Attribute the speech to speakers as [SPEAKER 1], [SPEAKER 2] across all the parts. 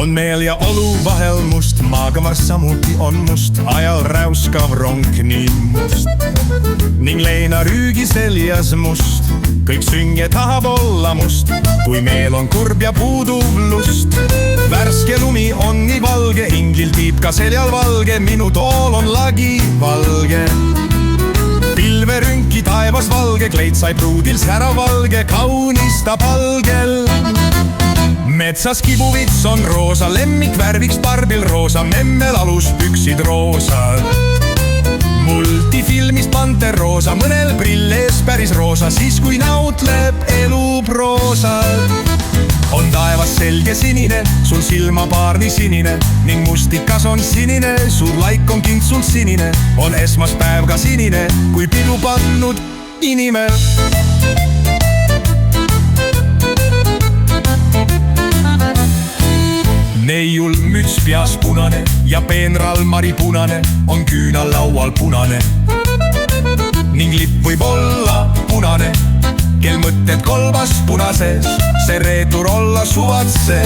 [SPEAKER 1] on meel ja olu vahel must, maagamar samuti on must, ajal räuskav rong nii must. Ning leina rüügi seljas must, kõik sünge tahab olla must, kui meel on kurb ja puudub lust. Värske lumi on nii valge, inglil tiib ka seljal valge, minu tool on lagi valge. Pilverünki taevas valge, kleit sai pruudil säravalge, kaunistab algel. Metsas kibuvits on roosa, lemmikvärviks barbil roosa, memmel aluspüksid roosa. Multifilmist panter roosa, mõnel prill ees päris roosa, siis kui nautleb elu proosa. On taevas selge sinine, sul silmapaar nii sinine, ning mustikas on sinine, sul laik on kintsul sinine. On esmaspäev ka sinine, kui pidu pannud inime. Neiul müts peas punane ja peenral maripunane, on küünal laual punane. Ning lipp võib olla punane, kel mõtted kolbas punases, see reetur olla suvatse.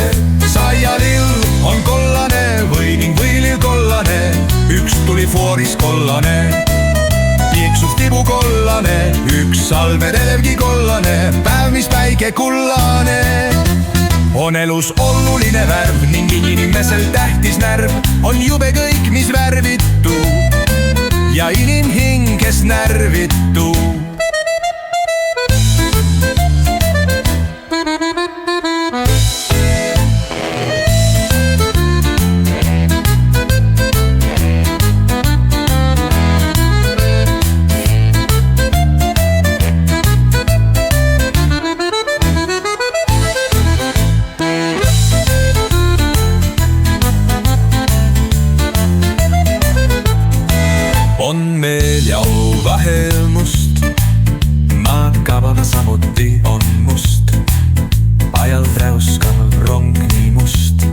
[SPEAKER 1] Saialill on kollane või ning võilil kollane, üks tuli fooris kollane. Piiksust tibu kollane, üks salved elevgi kollane, päev mis päike kullane. On elus oluline värv ning inimesel tähtis närv, on jube kõik, mis värvitu ja inimhing, kes närvitu. On meel ja olu vahel must, maakavada samuti on must, ajal räuskav rong nii must,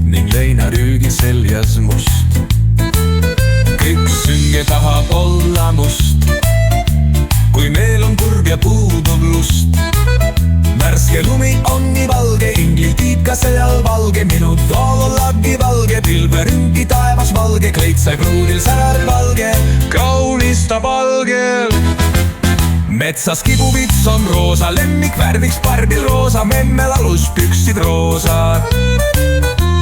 [SPEAKER 1] ning leina rüügi seljas must. Kõik sünge tahab olla must, kui meel on kurb ja puudub lust. Värske lumi on nii valge, inglil tiib ka seljal valge, minu tool on lagi valge, pilverünki taevas valge, kleit sai pruudil särar valge, kaunistab algel. Metsas kibuvits on roosa, lemmikvärviks barbil roosa, memmel aluspüksid roosa.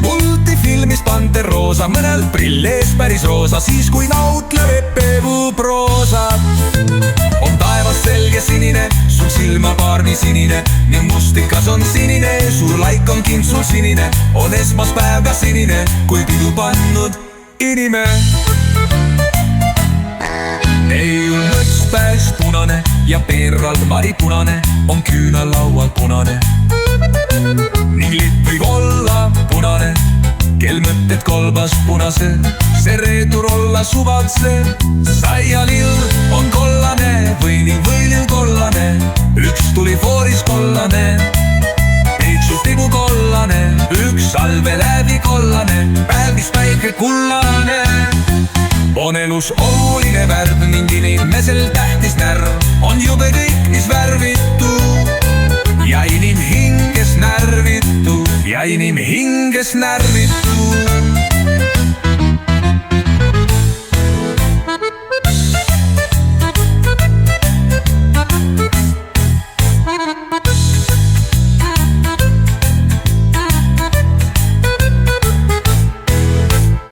[SPEAKER 1] Multifilmist panter roosa, mõnel prill ees päris roosa, siis kui nautleb pevu proosa. On taevas selge sinine, sul silmapaar nii sinine, ning mustikas on sinine, suur laik on kintsul sinine. On esmaspäev ka sinine, kui pidu pannud inime. Neiul mõts pääs punane ja peenral maripunane, on küünal laual punane. Ning lipp võib olla punane, kel mõtted kolbas punase, see reetur olla suvatse. Saialill on kollane või ning võilil kollane, üks tuli fooris kollane. Piiksust tibu kollane, üks salve läbi kollane, päev mis päike kullane. On elus oluline värv ning inimesel tähtis närv, on jube kõik, mis värvitu ja inimhinges närvitu ja inimhinges närvitu.